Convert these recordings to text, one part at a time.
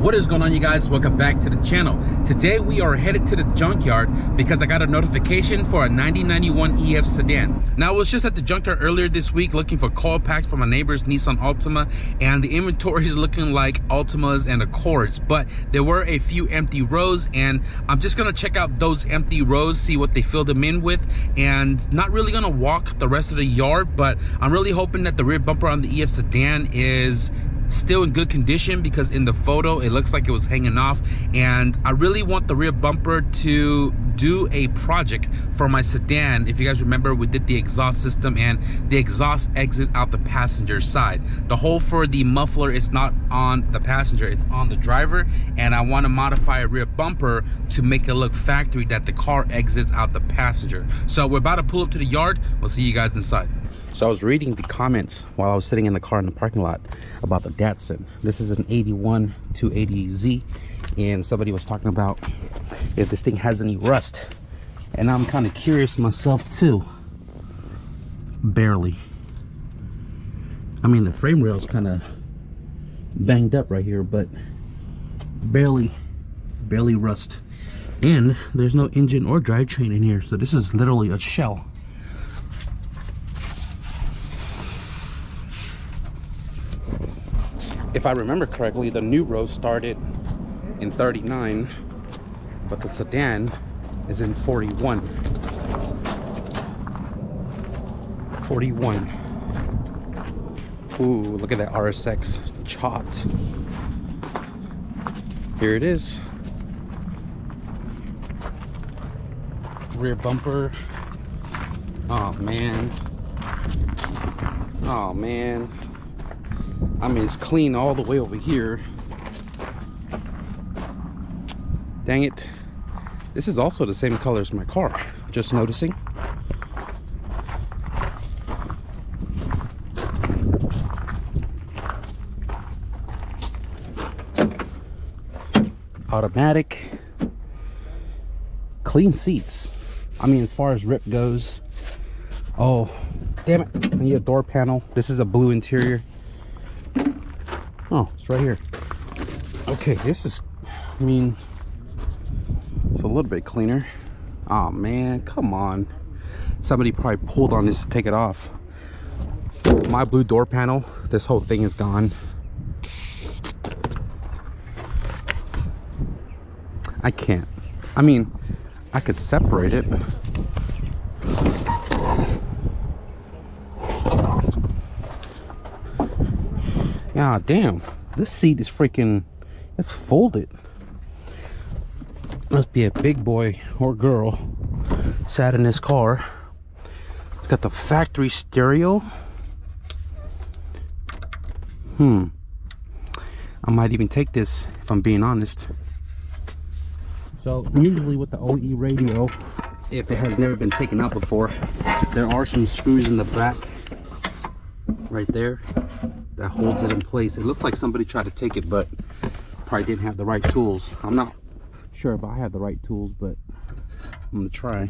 What is going on, you guys? Welcome back to the channel. Today we are headed to the junkyard because I got a notification for a 9091 EF sedan. Now I was just at the junkyard earlier this week looking for coil packs for my neighbor's Nissan Altima, and the inventory is looking like Altimas and Accords, but there were a few empty rows, and I'm just gonna check out those empty rows, see what they filled them in with, and not really gonna walk the rest of the yard, but I'm really hoping that the rear bumper on the EF sedan is still in good condition, because in the photo it looks like it was hanging off, and I really want the rear bumper to do a project for my sedan. If you guys remember, we did the exhaust system and the exhaust exits out the passenger side. The hole for the muffler is not on the passenger, it's on the driver, and I want to modify a rear bumper to make it look factory, that the car exits out the passenger. So we're about to pull up to the yard. We'll see you guys inside. So I was reading the comments while I was sitting in the car in the parking lot about the Datsun. This is an 81 280Z, and somebody was talking about if this thing has any rust, and I'm kind of curious myself too. Barely. I mean, the frame rail is kind of banged up right here, but barely rust. And there's no engine or drivetrain in here, so this is literally a shell. If I remember correctly, the new row started in 39, but the sedan is in 41. 41. Ooh, look at that RSX chopped. Here it is. Rear bumper. Oh man. Oh man. I mean, it's clean all the way over here. Dang it. This is also the same color as my car, just noticing. Automatic. Clean seats. I mean, as far as rip goes. Oh, damn it. I need a door panel. This is a blue interior. Oh, it's right here. Okay, this is, I mean, it's a little bit cleaner. Oh man, come on. Somebody probably pulled on this to take it off. My blue door panel, this whole thing is gone. I can't. I mean, I could separate it. God damn, this seat is freaking, it's folded. Must be a big boy or girl sat in this car. It's got the factory stereo. I might even take this, if I'm being honest. So usually with the OE radio, if it has never been taken out before, there are some screws in the back right there that holds it in place. It looks like somebody tried to take it, but probably didn't have the right tools. I'm not sure if I have the right tools, but I'm gonna try.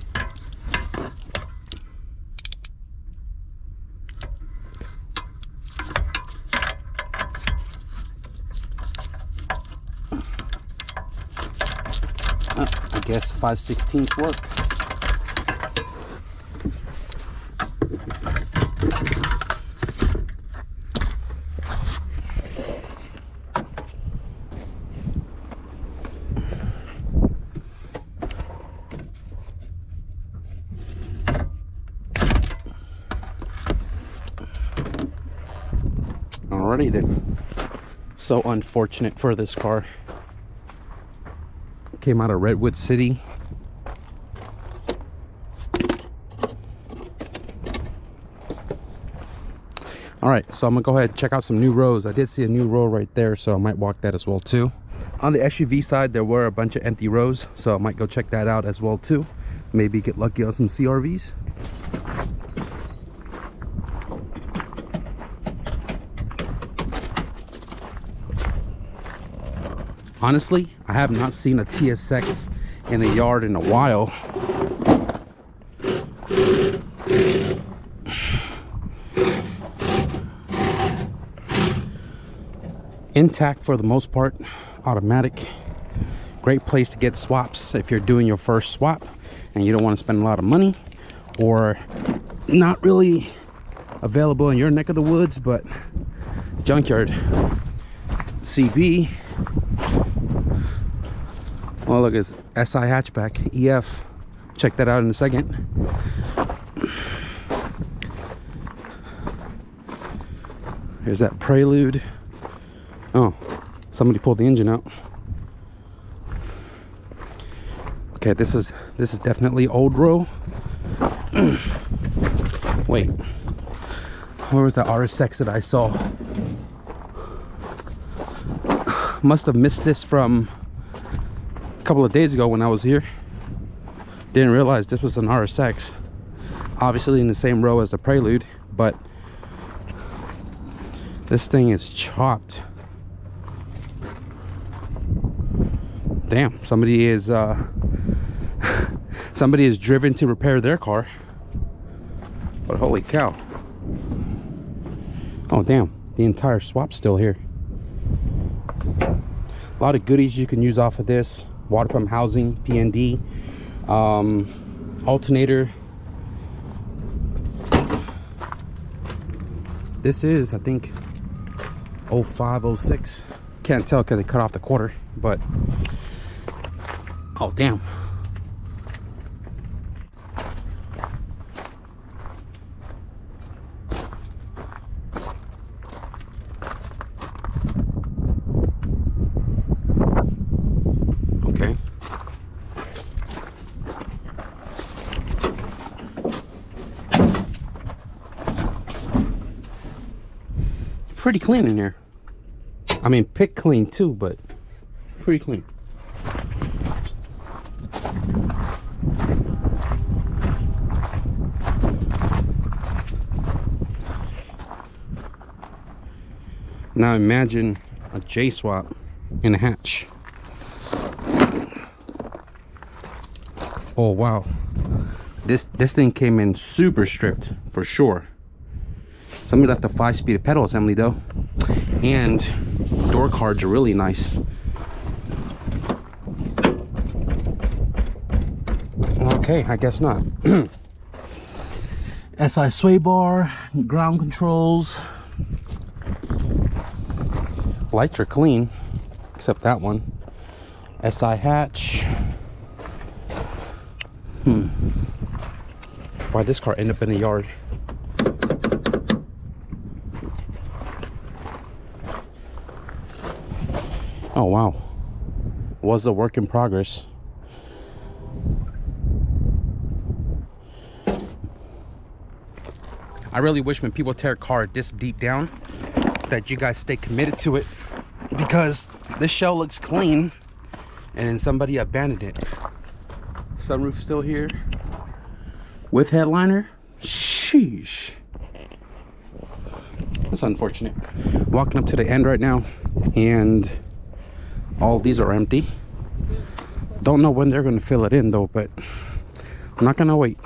I guess 5/16 work. Alrighty then. So unfortunate for this car. Came out of Redwood City. Alright, so I'm gonna go ahead and check out some new rows. I did see a new row right there, so I might walk that as well too. On the SUV side, there were a bunch of empty rows, so I might go check that out as well too. Maybe get lucky on some CRVs. Honestly, I have not seen a TSX in the yard in a while. intact for the most part, automatic. Great place to get swaps if you're doing your first swap and you don't want to spend a lot of money, or not really available in your neck of the woods. But Junkyard CB, well, look, it's SI hatchback EF. Check that out in a second. Here's that Prelude. Oh, somebody pulled the engine out. Okay, this is definitely old row. Wait, where was the RSX that I saw? Must have missed this from a couple of days ago when I was here. Didn't realize this was an RSX. Obviously in the same row as the Prelude, but this thing is chopped. Damn, somebody is driven to repair their car. But holy cow. Oh damn, the entire swap's still here. A lot of goodies you can use off of this. Water pump housing, PND, alternator. This is, I think, 05, 06. Can't tell because they cut off the quarter, but oh damn. Okay. Pretty clean in here. I mean, pick clean too, but pretty clean. Now imagine a J swap in a hatch. Oh wow, this thing came in super stripped for sure. Somebody left a 5-speed pedal assembly though, and door cards are really nice. Okay, I guess not. SI sway bar, ground controls. Lights are clean, except that one. SI hatch. Why'd this car end up in the yard? Oh wow, was a work in progress. I really wish when people tear a car this deep down that you guys stay committed to it, because this shell looks clean and then somebody abandoned it. Sunroof still here with headliner. Sheesh, that's unfortunate. Walking up to the end right now, and all these are empty. Don't know when they're going to fill it in though, but I'm not gonna wait.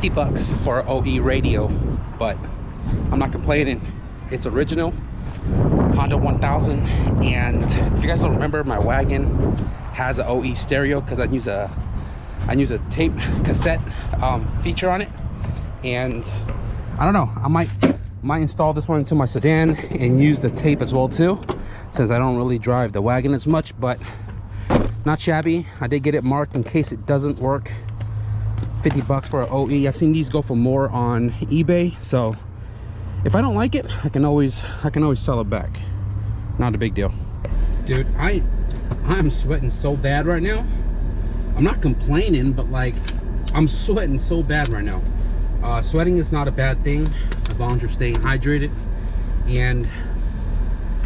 $50 for an OE radio, but I'm not complaining. It's original Honda 1000, and if you guys don't remember, my wagon has an OE stereo because I use a tape cassette feature on it, and I don't know, I might install this one into my sedan and use the tape as well too, since I don't really drive the wagon as much. But not shabby. I did get it marked in case it doesn't work. $50 for an OE. I've seen these go for more on eBay, so if I don't like it, I can always sell it back. Not a big deal. Dude, I'm sweating so bad right now. I'm not complaining, but like I'm sweating so bad right now. Sweating is not a bad thing as long as you're staying hydrated. And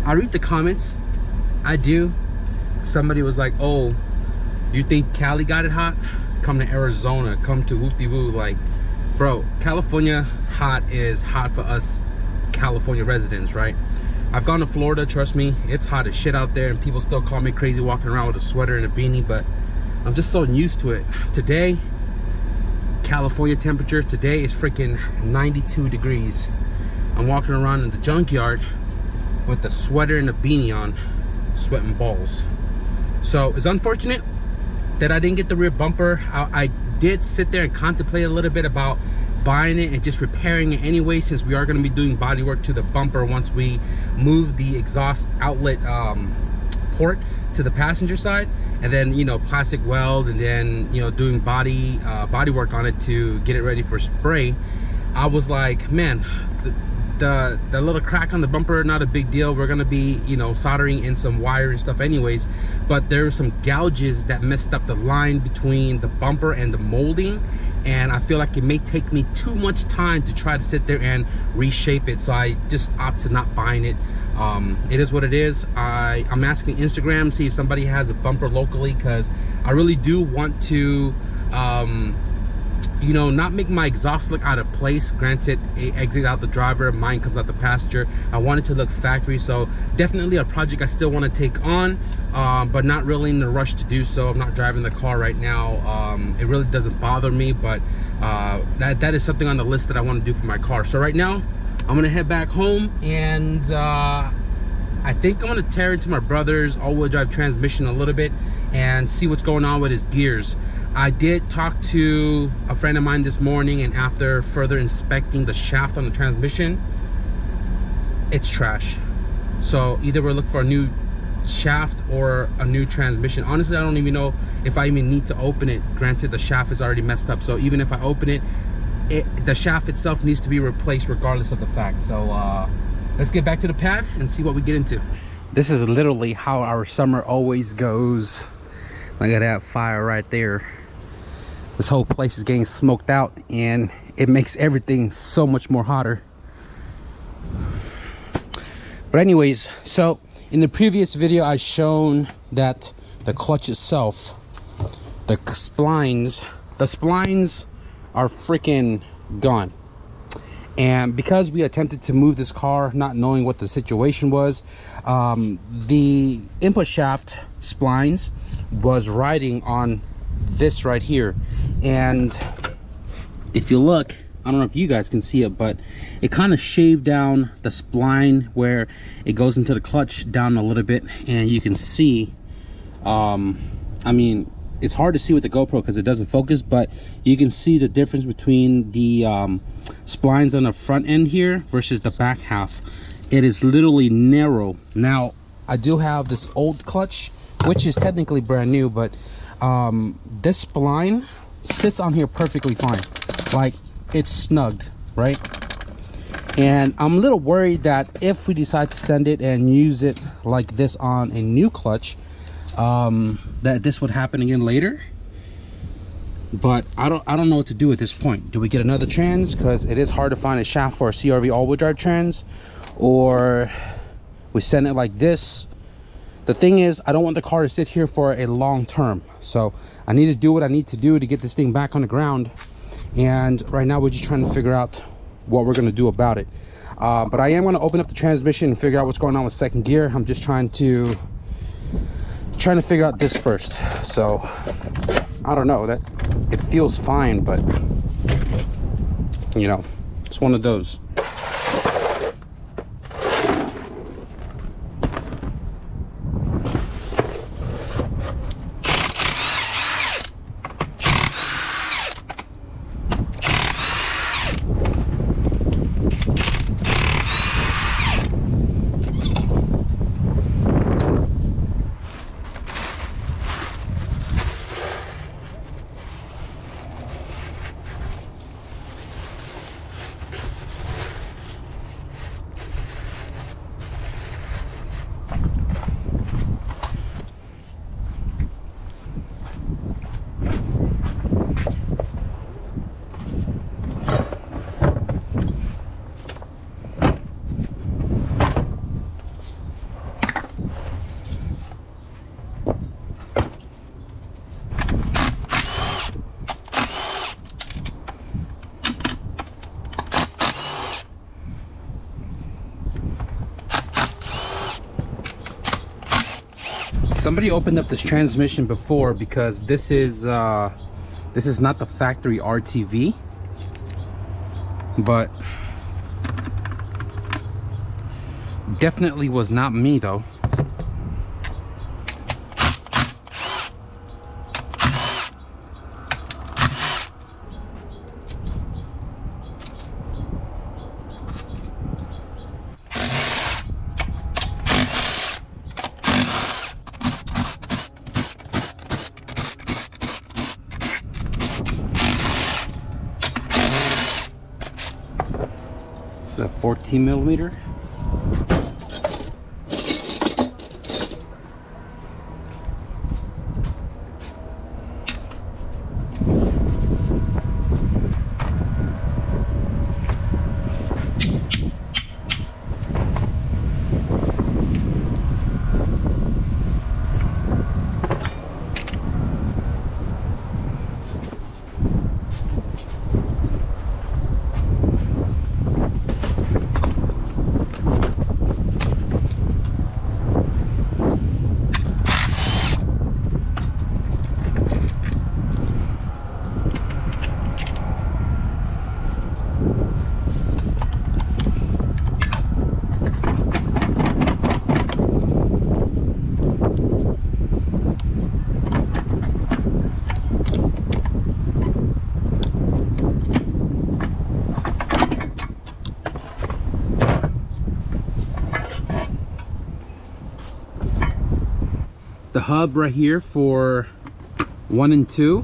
I read the comments. I do. Somebody was like, oh, you think Cali got it hot? Come to Arizona, come to Woo-de-Woo. Like, bro, California hot is hot for us California residents, right? I've gone to Florida, trust me, it's hot as shit out there, and people still call me crazy walking around with a sweater and a beanie, but I'm just so used to it. Today, California temperature today is freaking 92 degrees. I'm walking around in the junkyard with a sweater and a beanie on, sweating balls. So it's unfortunate that I didn't get the rear bumper. I did sit there and contemplate a little bit about buying it and just repairing it anyway, since we are going to be doing body work to the bumper once we move the exhaust outlet port to the passenger side, and then, you know, plastic weld, and then, you know, doing body work on it to get it ready for spray. I was like, man, the little crack on the bumper, not a big deal. We're gonna be, you know, soldering in some wire and stuff anyways, but there were some gouges that messed up the line between the bumper and the molding, and I feel like it may take me too much time to try to sit there and reshape it, so I just opt to not buying it. It is what it is. I'm asking Instagram, see if somebody has a bumper locally, because I really do want to you know, not make my exhaust look out of place. Granted, it exits out the driver, mine comes out the passenger. I want it to look factory, so definitely a project I still want to take on, but not really in a rush to do so. I'm not driving the car right now. It really doesn't bother me, but that is something on the list that I want to do for my car. So right now I'm gonna head back home, and I think I'm gonna tear into my brother's all-wheel drive transmission a little bit and see what's going on with his gears. I did talk to a friend of mine this morning, and after further inspecting the shaft on the transmission, it's trash. So either we're looking for a new shaft or a new transmission. Honestly, I don't even know if I even need to open it. Granted, the shaft is already messed up, so even if I open it, the shaft itself needs to be replaced regardless of the fact. So let's get back to the pad and see what we get into. This is literally how our summer always goes. Look at that fire right there. This whole place is getting smoked out, and it makes everything so much more hotter. But anyways, so in the previous video I shown that the clutch itself, the splines are freaking gone. And because we attempted to move this car not knowing what the situation was, the input shaft splines was riding on this right here, and if you look, I don't know if you guys can see it, but it kind of shaved down the spline where it goes into the clutch down a little bit, and you can see, I mean, it's hard to see with the GoPro because it doesn't focus, but you can see the difference between the splines on the front end here versus the back half. It is literally narrow. Now, I do have this old clutch, which is technically brand new, but this spline sits on here perfectly fine. Like, it's snugged, right? And I'm a little worried that if we decide to send it and use it like this on a new clutch, that this would happen again later. But I don't know what to do at this point. Do we get another trans, because it is hard to find a shaft for a CRV all-wheel drive trans, or we send it like this? The thing is, I don't want the car to sit here for a long term, so I need to do what I need to do to get this thing back on the ground. And right now we're just trying to figure out what we're going to do about it. But I am going to open up the transmission and figure out what's going on with second gear. I'm just trying to figure out this first. So I don't know, that it feels fine, but you know, it's one of those. Somebody opened up this transmission before, because this is not the factory RTV, but definitely was not me though. It's a 14 millimeter. The hub right here for 1 and 2,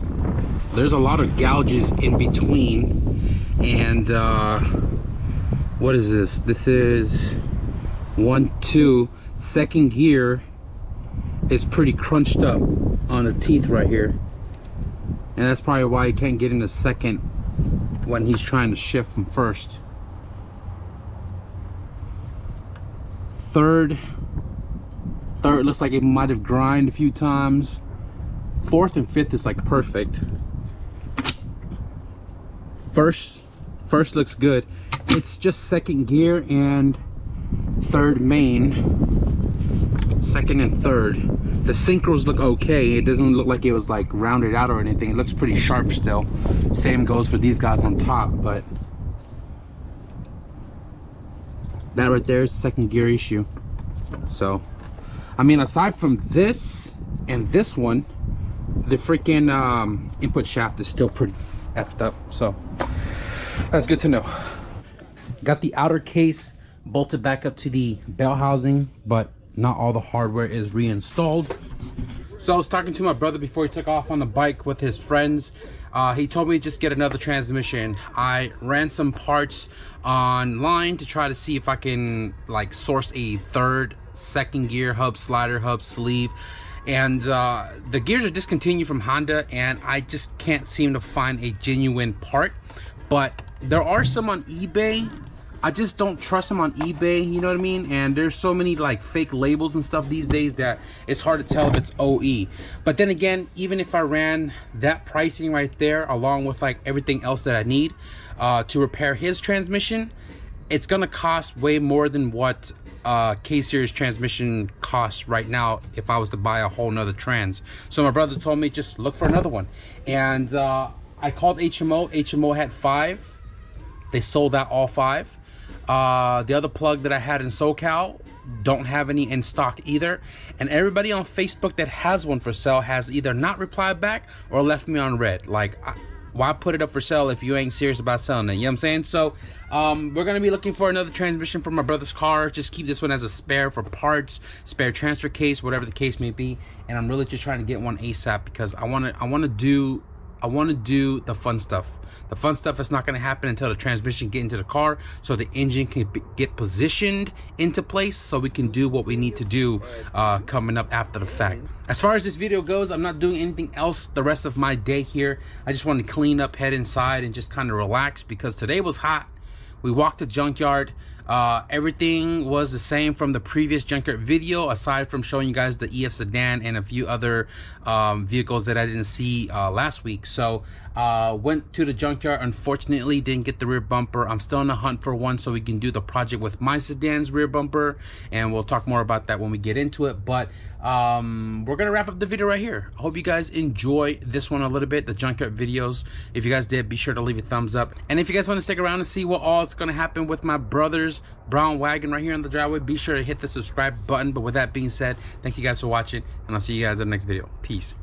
there's a lot of gouges in between. And what is this? This is 1, 2. Second gear is pretty crunched up on the teeth right here, and that's probably why he can't get into second when he's trying to shift from first. Third looks like it might have grinded a few times. Fourth and fifth is like perfect. First looks good. It's just second gear and third main. Second and third. The synchros look okay. It doesn't look like it was like rounded out or anything. It looks pretty sharp still. Same goes for these guys on top, but that right there is second gear issue. So I mean, aside from this and this one, the freaking input shaft is still pretty effed up. So that's good to know. Got the outer case bolted back up to the bell housing, but not all the hardware is reinstalled. So I was talking to my brother before he took off on the bike with his friends. He told me to just get another transmission. I ran some parts online to try to see if I can like source a third second gear hub slider, hub sleeve, and the gears are discontinued from Honda, and I just can't seem to find a genuine part. But there are some on eBay. I just don't trust them on eBay, you know what I mean? And there's so many like fake labels and stuff these days that it's hard to tell if it's OE. But then again, even if I ran that pricing right there along with like everything else that I need to repair his transmission, it's gonna cost way more than what K-Series transmission costs right now if I was to buy a whole nother trans. So my brother told me just look for another one, and I called HMO. HMO had 5. They sold out all 5. The other plug that I had in SoCal don't have any in stock either, and everybody on Facebook that has one for sale has either not replied back or left me on red. Like, why put it up for sale if you ain't serious about selling it? You know what I'm saying? So we're gonna be looking for another transmission for my brother's car. Just keep this one as a spare for parts, spare transfer case, whatever the case may be. And I'm really just trying to get one ASAP because I want to do the fun stuff. The fun stuff is not going to happen until the transmission get into the car, so the engine can get positioned into place, so we can do what we need to do coming up after the fact. As far as this video goes, I'm not doing anything else the rest of my day here. I just want to clean up, head inside, and just kind of relax because today was hot. We walked the junkyard. Everything was the same from the previous junkyard video, aside from showing you guys the EF sedan and a few other vehicles that I didn't see last week. So went to the junkyard, unfortunately didn't get the rear bumper. I'm still on the hunt for one so we can do the project with my sedan's rear bumper, and we'll talk more about that when we get into it. But we're gonna wrap up the video right here. I hope you guys enjoy this one a little bit, the junkyard videos. If you guys did, be sure to leave a thumbs up, and if you guys want to stick around and see what all is gonna happen with my brother's brown wagon right here on the driveway, be sure to hit the subscribe button. But with that being said, thank you guys for watching, and I'll see you guys in the next video. Peace.